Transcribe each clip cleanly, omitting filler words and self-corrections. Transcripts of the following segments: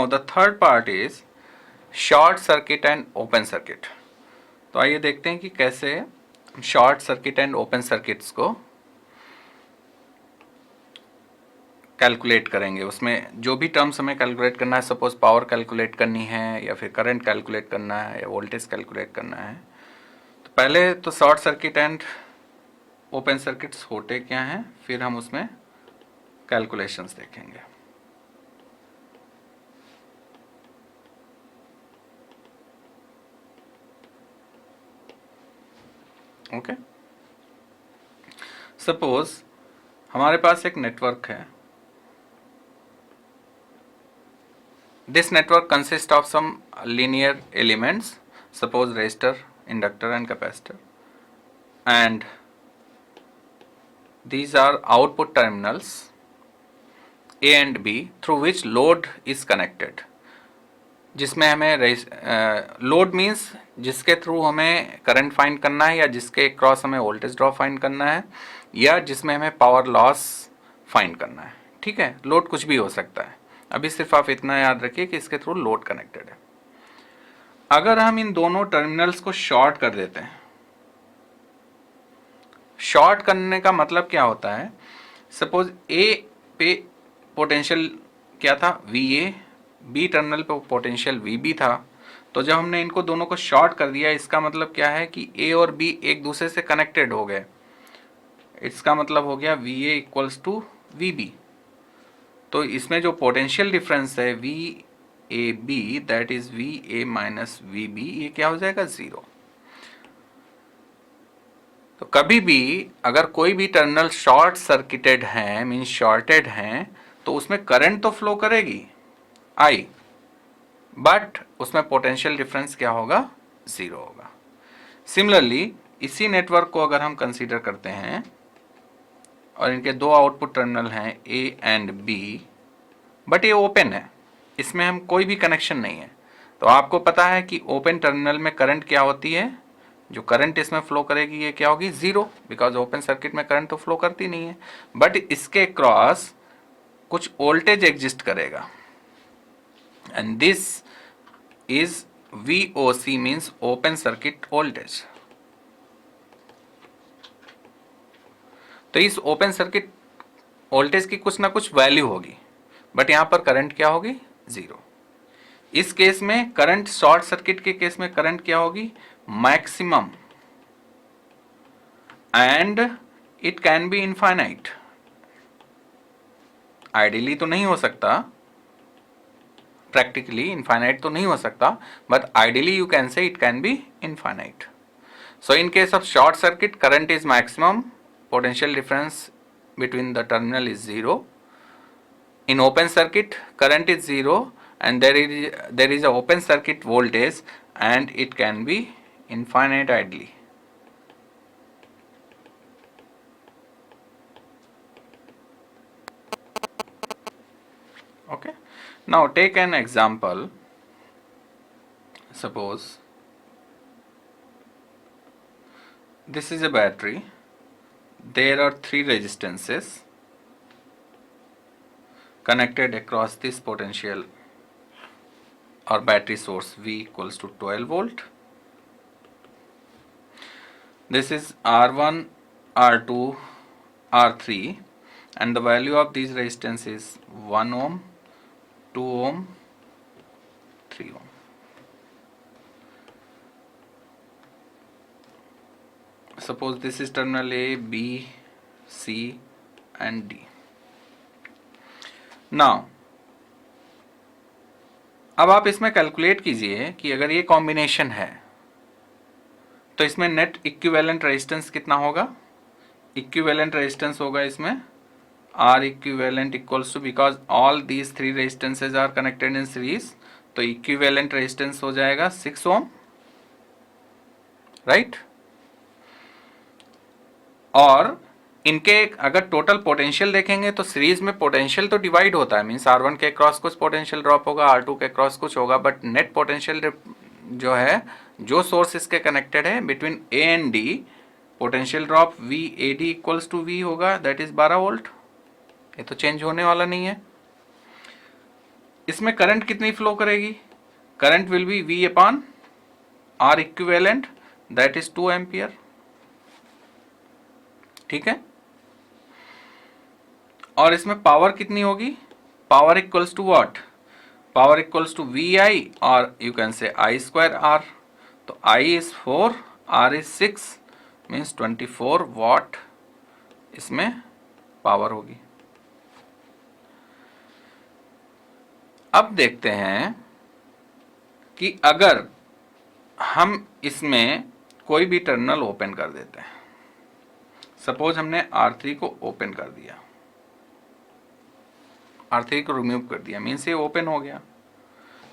Now the third part is short circuit and open circuit. तो आइए देखते हैं कि कैसे short circuit and open circuits को कैलकुलेट करेंगे। उसमें जो भी टर्म्स हमें कैलकुलेट करना है, सपोज पावर कैलकुलेट करनी है या फिर करंट कैलकुलेट करना है या वोल्टेज कैलकुलेट करना है, तो पहले तो short circuit and open circuits होते क्या हैं, फिर हम उसमें कैलकुलेशंस देखेंगे। ओके, सपोज हमारे पास एक नेटवर्क है। This network consist of some linear elements, suppose resistor, inductor and capacitor, and these are output terminals A and B through which load is connected। जिसमें हमें लोड मीन्स जिसके through हमें current find करना है या जिसके cross हमें voltage drop find करना है या जिसमें हमें पावर लॉस फाइंड करना है। ठीक है, लोड कुछ भी हो सकता है। अभी सिर्फ आप इतना याद रखिए कि इसके थ्रू लोड कनेक्टेड है। अगर हम इन दोनों टर्मिनल्स को शॉर्ट कर देते हैं, शॉर्ट करने का मतलब क्या होता है, सपोज ए पे पोटेंशियल क्या था, वी ए, बी टर्मिनल पे पोटेंशियल वी बी था। तो जब हमने इनको दोनों को शॉर्ट कर दिया, इसका मतलब क्या है कि ए और बी एक दूसरे से कनेक्टेड हो गए। इसका मतलब हो गया V A equals to V B. तो इसमें जो पोटेंशियल डिफरेंस है V A B, that is V A minus V B, ये क्या हो जाएगा, जीरो। तो कभी भी अगर कोई भी टर्मिनल शॉर्ट सर्किटेड है, मीन्स शॉर्टेड हैं, तो उसमें करंट तो फ्लो करेगी आई, बट उसमें पोटेंशियल डिफरेंस क्या होगा, जीरो होगा। सिमिलरली इसी नेटवर्क को अगर हम कंसीडर करते हैं और इनके दो आउटपुट टर्मिनल हैं ए एंड बी, बट ये ओपन है, इसमें हम कोई भी कनेक्शन नहीं है, तो आपको पता है कि ओपन टर्मिनल में करंट क्या होती है, जो करंट इसमें फ्लो करेगी ये क्या होगी, जीरो, बिकॉज ओपन सर्किट में करंट तो फ्लो करती नहीं है। बट इसके क्रॉस कुछ वोल्टेज एग्जिस्ट करेगा, and this is VOC, means open circuit voltage. तो इस ओपन सर्किट वोल्टेज की कुछ ना कुछ वैल्यू होगी, बट यहां पर करंट क्या होगी, जीरो। इस केस में करंट, शॉर्ट सर्किट के केस में करंट क्या होगी, maximum, and it can be infinite. Ideally तो नहीं हो सकता, प्रैक्टिकली इनफाइनाइट तो नहीं हो सकता, बट आइडियली यू कैन से it can be infinite. So in case of short circuit current is maximum, potential difference between the terminal is zero. In open circuit current is zero, and there is a open circuit voltage and it can be infinite ideally. Okay, now take an example. Suppose this is a battery. There are three resistances connected across this potential or battery source V equals to 12 volt. This is R1, R2, R3, and the value of these resistance is 1 ohm, 2 ohm, 3 ohm. Suppose this is terminal A, B, C and D. Now अब आप इसमें calculate कीजिए कि अगर ये combination है तो इसमें नेट इक्विवेलेंट रेजिस्टेंस कितना होगा। इक्विवेलेंट रेजिस्टेंस होगा इसमें R equivalent equals to, because all these three resistances are connected in series, तो इक्विवेलेंट रेजिस्टेंस हो जाएगा 6 ओम, राइट। और इनके अगर टोटल पोटेंशियल देखेंगे तो सीरीज में पोटेंशियल तो डिवाइड होता है, मींस R1 के क्रॉस कुछ पोटेंशियल ड्रॉप होगा, R2 के क्रॉस कुछ होगा, बट नेट पोटेंशियल जो है, जो सोर्स इसके कनेक्टेड है between A and D, potential drop VAD equals to V होगा, दैट इज 12 वोल्ट। ये तो चेंज होने वाला नहीं है। इसमें करंट कितनी फ्लो करेगी? Current will be V upon R equivalent, that is 2 ampere. ठीक है, और इसमें पावर कितनी होगी? Power equals to what? Power equals to VI और you can say I square R। तो I is 4, R is 6, means 24 watt इसमें power होगी। अब देखते हैं कि अगर हम इसमें कोई भी टर्मिनल ओपन कर देते हैं, सपोज हमने R3 को ओपन कर दिया, R3 को रिमूव कर दिया, मीन्स ये ओपन हो गया।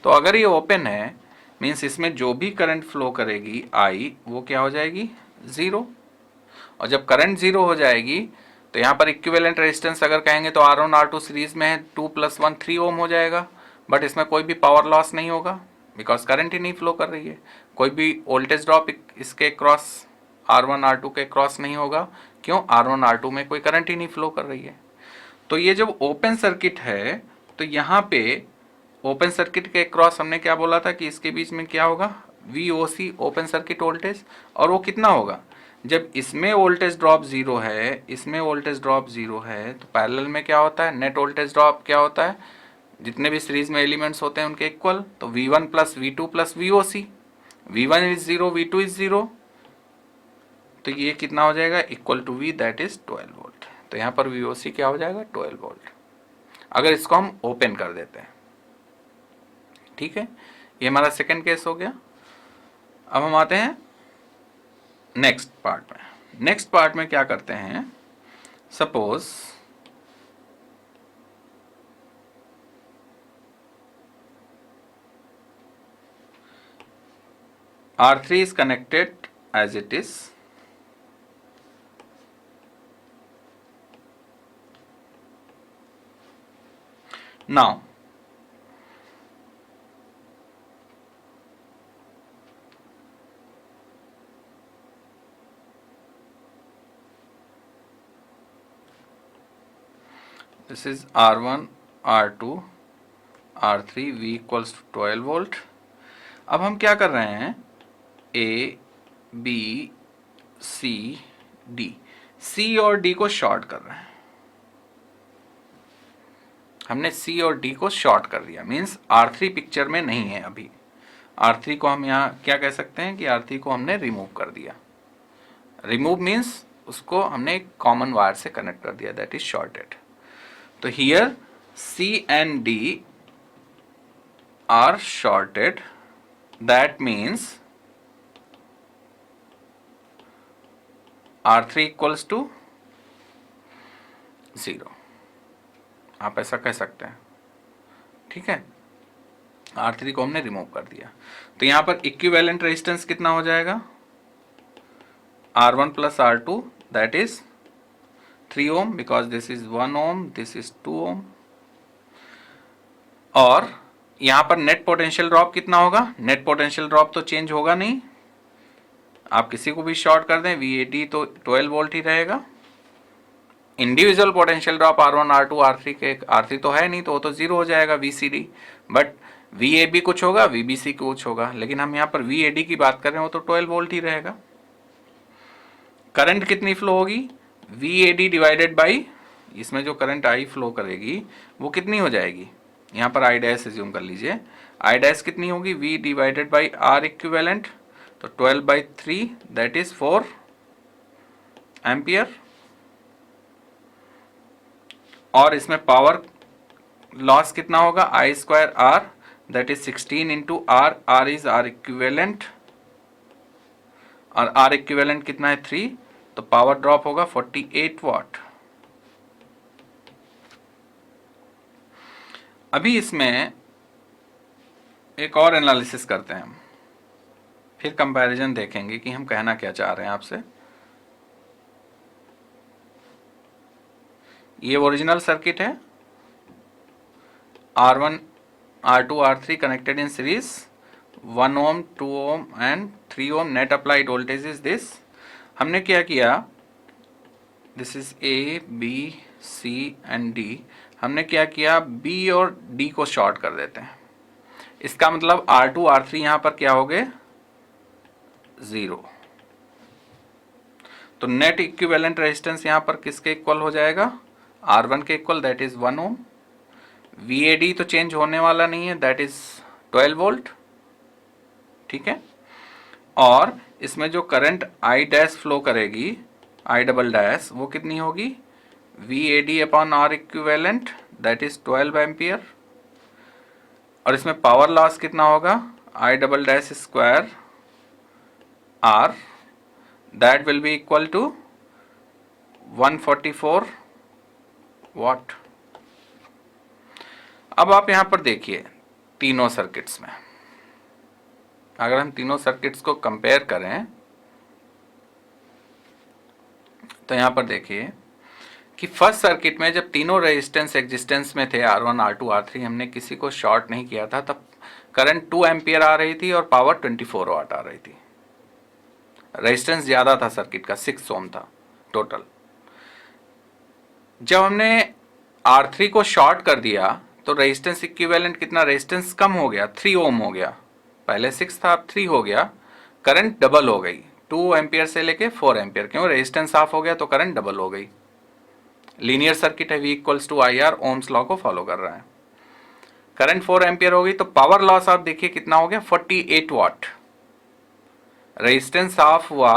तो अगर ये ओपन है मीन्स इसमें जो भी करंट फ्लो करेगी I, वो क्या हो जाएगी? 0। और जब करंट 0 हो जाएगी तो यहाँ पर इक्विवेलेंट रेजिस्टेंस अगर कहेंगे तो R1 R2 सीरीज में है, 2 + 1 3 ओम हो जाएगा। बट इसमें कोई भी पावर लॉस नहीं होगा बिकॉज करंट ही नहीं फ्लो कर रही है। कोई भी वोल्टेज ड्रॉप इसके क्रॉस R1 R2 के क्रॉस नहीं होगा। क्यों? R1 R2 में कोई करंट ही नहीं फ्लो कर रही है। तो ये जब ओपन सर्किट है तो यहाँ पे ओपन सर्किट के क्रॉस हमने क्या बोला था कि इसके बीच में क्या होगा? VOC open circuit voltage. और वो कितना होगा? जब इसमें वोल्टेज ड्रॉप 0 है, इसमें वोल्टेज ड्रॉप 0 है, तो पैरेलल में क्या होता है? नेट वोल्टेज ड्रॉप क्या होता है? जितने भी सीरीज में एलिमेंट्स होते हैं उनके इक्वल। तो V1 + V2 + VOC। V1 is 0, V2 is 0, तो ये कितना हो जाएगा? Equal to V, that is 12 volt. तो यहाँ पर VOC क्या हो जाएगा? 12 वोल्ट, अगर इसको हम ओपन कर देते हैं। ठीक है, ये हमारा सेकंड केस हो गया। अब हम आते हैं नेक्स्ट पार्ट में। नेक्स्ट पार्ट में क्या करते हैं? Suppose R3 is connected as it is. Now this is R1 R2 R3, V equals to 12 volt. अब हम क्या कर रहे हैं? A B C D, C और D को शॉर्ट कर रहे हैं। हमने C और D को शॉर्ट कर दिया, मीन्स R3 पिक्चर में नहीं है अभी। R3 को हम यहाँ क्या कह सकते हैं कि R3 को हमने रिमूव कर दिया। रिमूव मीन्स उसको हमने एक कॉमन वायर से कनेक्ट कर दिया, दैट इज शॉर्टेड। तो here C and D are shorted, that means R3 equals to 0, आप ऐसा कह सकते हैं। ठीक है, R3 को हमने रिमूव कर दिया। तो यहां पर इक्विवेलेंट रेजिस्टेंस कितना हो जाएगा? R1 + R2, that is 3 ohm, because this is 1 ohm, this is 2 ohm. और यहां पर नेट पोटेंशियल ड्रॉप कितना होगा? नेट पोटेंशियल ड्रॉप तो चेंज होगा नहीं, आप किसी को भी शॉर्ट कर दें VAD तो 12 वोल्ट ही रहेगा। Individual potential drop R1 R2 R3 के, R3 तो है नहीं तो वो तो 0 हो जाएगा VCD, बट VAB कुछ होगा, VBC कुछ होगा, लेकिन हम यहाँ पर VAD की बात कर रहे हैं, वो तो 12 वोल्ट ही रहेगा। करंट कितनी फ्लो होगी? VAD डिवाइडेड बाई, इसमें जो करंट I फ्लो करेगी वो कितनी हो जाएगी? यहाँ पर I डैश एज्यूम कर लीजिए, I डैश कितनी होगी? V divided by R equivalent, तो 12/3, दैट इज 4 एम्पियर। और इसमें पावर लॉस कितना होगा? I square R, that is 16 into R, R is R equivalent, और R इक्विवेलेंट कितना है? 3, तो पावर ड्रॉप होगा 48 वाट। अभी इसमें एक और एनालिसिस करते हैं हम, फिर कंपैरिजन देखेंगे कि हम कहना क्या चाह रहे हैं आपसे। ये ओरिजिनल सर्किट है, R1 R2 R3 connected in series, 1 ohm 2 ohm and 3 ohm. Net applied voltage is this. हमने क्या किया? This is A B C and D। हमने क्या किया, बी और डी को शॉर्ट कर देते हैं। इसका मतलब R2 R3 यहां पर क्या हो गए, 0। तो नेट इक्विवेलेंट रेजिस्टेंस यहां पर किसके इक्वल हो जाएगा, R1 के equal, that is 1 ohm. VAD तो चेंज होने वाला नहीं है, दैट इज 12 वोल्ट। ठीक है, और इसमें जो करंट I डैश फ्लो करेगी, I डबल डैश, वो कितनी होगी, VAD upon R equivalent, that is 12 ampere. और इसमें पावर लॉस कितना होगा, I double dash square R, that will be equal to 144 watt. अब आप यहां पर देखिए तीनों सर्किट्स में, अगर हम तीनों सर्किट्स को कंपेयर करें तो यहां पर देखिए कि फर्स्ट सर्किट में जब तीनों रेजिस्टेंस एग्जिस्टेंस में थे, R1 R2 R3, हमने किसी को शॉर्ट नहीं किया था, तब करंट 2 एम्पियर आ रही थी और पावर 24 वाट आ रही थी। रेजिस्टेंस ज्यादा था सर्किट का, 6 ओम था टोटल। जब हमने R3 को शॉर्ट कर दिया तो रेजिस्टेंस इक्विवेलेंट कितना, रेजिस्टेंस कम हो गया, 3 ओम हो गया। पहले 6 था, अब 3 हो गया। करंट डबल हो गई, 2 एम्पियर से लेके 4 एम्पियर, क्यों, रेजिस्टेंस ऑफ हो गया तो करंट डबल हो गई। लीनियर सर्किट है, V equals to IR, ohm's law को फॉलो कर रहा है। करंट 4 एम्पियर हो गई तो पावर लॉस आप देखिए कितना हो गया, 48 वाट। रेजिस्टेंस ऑफ हुआ,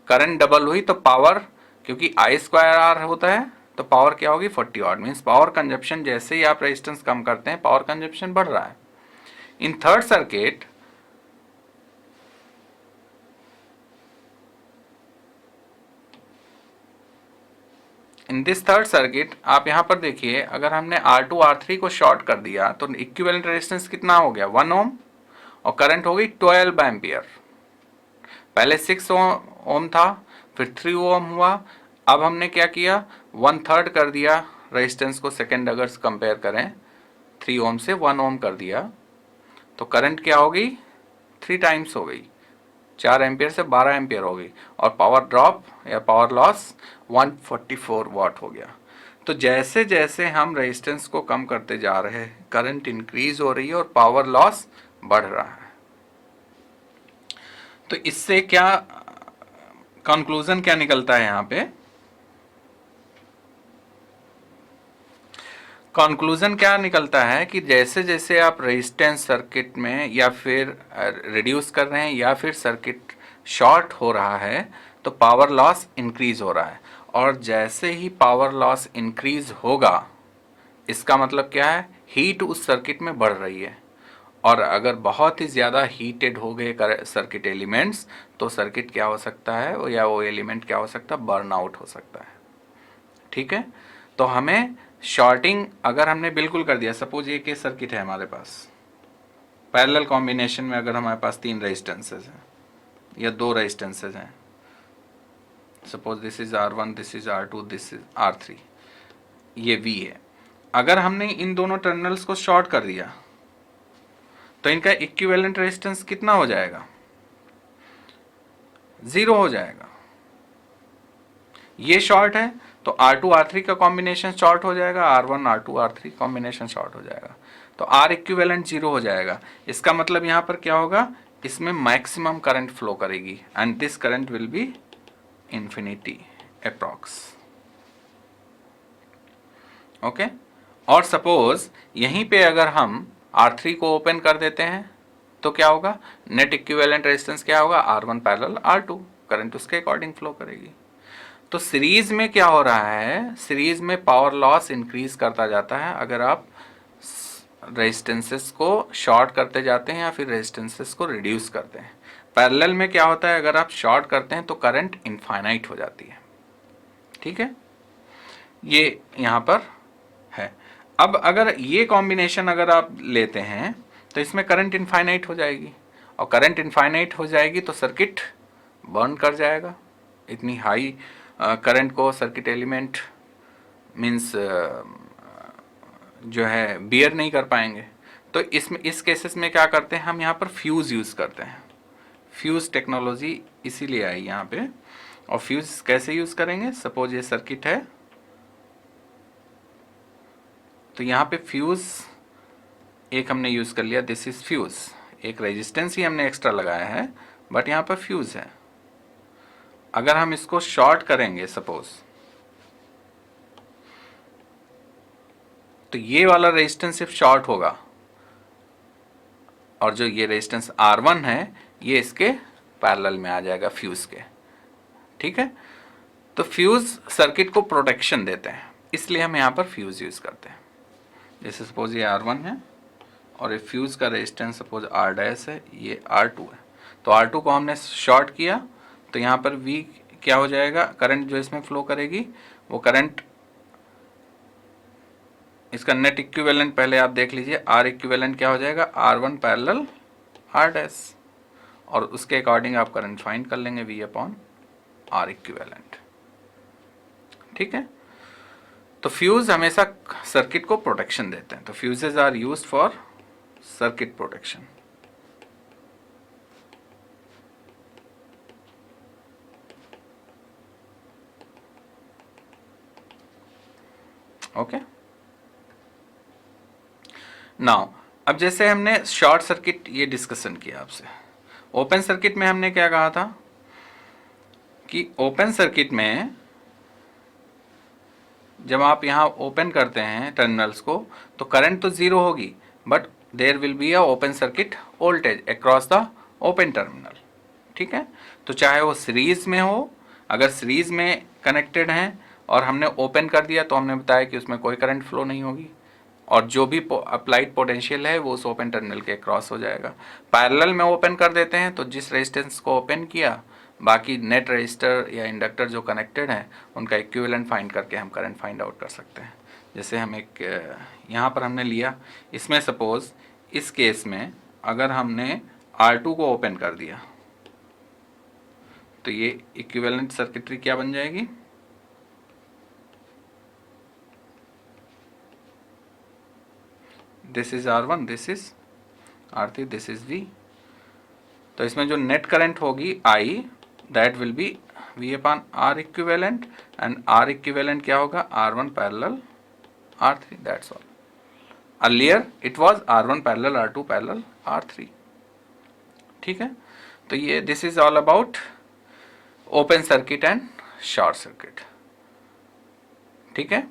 करंट डबल हुई तो पावर, क्योंकि I स्क्वायर R होता है तो पावर क्या होगी, 40 वाट। मीन्स पावर कंजप्शन, जैसे ही आप रेजिस्टेंस कम करते हैं पावर कंजप्शन बढ़ रहा है। In third circuit in this third circuit आप यहां पर देखिए, अगर हमने R2 R3 को शॉर्ट कर दिया तो इक्विवेलेंट रेजिस्टेंस कितना हो गया, 1 ओम, और करंट हो गई 12 एम्पियर। पहले 6 ओम था, फिर 3 ओम हुआ। अब हमने क्या किया, 1/3 कर दिया रेजिस्टेंस को, सेकेंड अगर कंपेयर करें 3 ओम से 1 ओम कर दिया तो करंट क्या हो गई, 3 टाइम्स हो गई, 4 एम्पियर से 12 एम्पियर हो गई, और पावर ड्रॉप या पावर लॉस 144 वाट हो गया। तो जैसे जैसे हम रेजिस्टेंस को कम करते जा रहे हैं, करंट इंक्रीज हो रही है और पावर लॉस बढ़ रहा है। तो इससे क्या कंक्लूजन क्या निकलता है, यहां पे कंक्लूजन क्या निकलता है कि जैसे जैसे आप रेजिस्टेंस सर्किट में या फिर रिड्यूस कर रहे हैं या फिर सर्किट शॉर्ट हो रहा है तो पावर लॉस इंक्रीज हो रहा है। और जैसे ही पावर लॉस इंक्रीज होगा, इसका मतलब क्या है, हीट उस सर्किट में बढ़ रही है। और अगर बहुत ही ज़्यादा हीटेड हो गए सर्किट एलिमेंट्स तो सर्किट क्या हो सकता है, या वो एलिमेंट क्या हो सकता है, बर्न आउट हो सकता है। ठीक है, तो हमें शॉर्टिंग अगर हमने बिल्कुल कर दिया, सपोज एक सर्किट है हमारे पास, पैरेलल कॉम्बिनेशन में अगर हमारे पास 3 रेजिस्टेंसेज हैं या 2 रेजिस्टेंसेज हैं, suppose this is R1, this is R2, this is R3, ये V है। अगर हमने इन दोनों टर्मिनल्स को शॉर्ट कर दिया तो इनका इक्विवेलेंट रेजिस्टेंस कितना हो जाएगा, 0 हो जाएगा। ये शॉर्ट है तो R2 R3 का कॉम्बिनेशन शॉर्ट हो जाएगा, R1 R2 R3 combination short हो जाएगा, तो R इक्विवेलेंट 0 हो जाएगा। इसका मतलब यहां पर क्या होगा, इसमें मैक्सिमम करंट फ्लो करेगी, and this current will B infinity approx. Okay, और सपोज यहीं पे अगर हम R3 को ओपन कर देते हैं तो क्या होगा, नेट इक्विवेलेंट रेजिस्टेंस क्या होगा, R1 पैरेलल R2, करंट उसके अकॉर्डिंग फ्लो करेगी। तो सीरीज में क्या हो रहा है, सीरीज में पावर लॉस इंक्रीज करता जाता है अगर आप रेजिस्टेंसेस को शॉर्ट करते जाते हैं या फिर रेजिस्टेंसेस को रिड्यूस करते हैं। पैरेलल में क्या होता है, अगर आप शॉर्ट करते हैं तो करंट इनफाइनाइट हो जाती है। ठीक है, ये यहां पर है। अब अगर ये कॉम्बिनेशन अगर आप लेते हैं तो इसमें करंट इनफाइनाइट हो जाएगी, और करंट इनफाइनाइट हो जाएगी तो सर्किट बर्न कर जाएगा। इतनी हाई करंट को सर्किट एलिमेंट मीन्स जो है बियर नहीं कर पाएंगे। तो इसमें इस केसेस में क्या करते हैं, हम यहाँ पर फ्यूज़ यूज़ करते हैं। फ्यूज़ टेक्नोलॉजी इसीलिए आई यहाँ पे। और फ्यूज़ कैसे यूज़ करेंगे, सपोज ये सर्किट है, तो यहाँ पे फ्यूज़ एक हमने यूज़ कर लिया, दिस इज़ फ्यूज़, एक रेजिस्टेंस ही हमने एक्स्ट्रा लगाया है, बट यहाँ पर फ्यूज़ है। अगर हम इसको शॉर्ट करेंगे सपोज, तो ये वाला रेजिस्टेंस सिर्फ शॉर्ट होगा, और जो ये रेजिस्टेंस R1 है ये इसके पैरेलल में आ जाएगा फ्यूज़ के। ठीक है, तो फ्यूज़ सर्किट को प्रोटेक्शन देते हैं, इसलिए हम यहाँ पर फ्यूज़ यूज़ करते हैं। जैसे सपोज ये R1 है और ये फ्यूज़ का रेजिस्टेंस सपोज R डैश है, ये R2 है, तो R2 को हमने शॉर्ट किया, तो यहाँ पर V क्या हो जाएगा, करंट जो इसमें फ्लो करेगी वो करंट, इसका नेट इक्विवेलेंट पहले आप देख लीजिए, R इक्विवेलेंट क्या हो जाएगा, R1 पैरेलल R डैश, और उसके अकॉर्डिंग आप करंट फाइंड कर लेंगे V अपॉन R इक्विवेलेंट। ठीक है, तो फ्यूज हमेशा सर्किट को प्रोटेक्शन देते हैं, तो fuses are used for circuit protection. Okay, now अब जैसे हमने शॉर्ट सर्किट ये डिस्कशन किया आपसे, ओपन सर्किट में हमने क्या कहा था कि ओपन सर्किट में जब आप यहाँ ओपन करते हैं टर्मिनल्स को, तो करंट तो जीरो होगी, but there will be a open circuit voltage across the open terminal. ठीक है, तो चाहे वो सीरीज में हो, अगर सीरीज में कनेक्टेड हैं और हमने ओपन कर दिया तो हमने बताया कि उसमें कोई करंट फ्लो नहीं होगी, और जो भी अप्लाइड पोटेंशियल है वो उस ओपन टर्मिनल के क्रॉस हो जाएगा। पैरेलल में ओपन कर देते हैं तो जिस रेजिस्टेंस को ओपन किया, बाकी नेट रजिस्टर या इंडक्टर जो कनेक्टेड हैं उनका इक्विवेलेंट फाइंड करके हम करंट फाइंड आउट कर सकते हैं। जैसे हम एक यहाँ पर हमने लिया, इसमें सपोज इस केस में अगर हमने R2 को ओपन कर दिया तो ये इक्विवेलेंट सर्किटरी क्या बन जाएगी, this is R1, this is R3, this is V। तो इसमें जो नेट करंट होगी I, that will be V upon R equivalent, and R equivalent क्या होगा, R1 parallel R3, that's all. Earlier it was R1 parallel R2 parallel R3। ठीक है, तो ये this is all about open circuit and short circuit. ठीक है।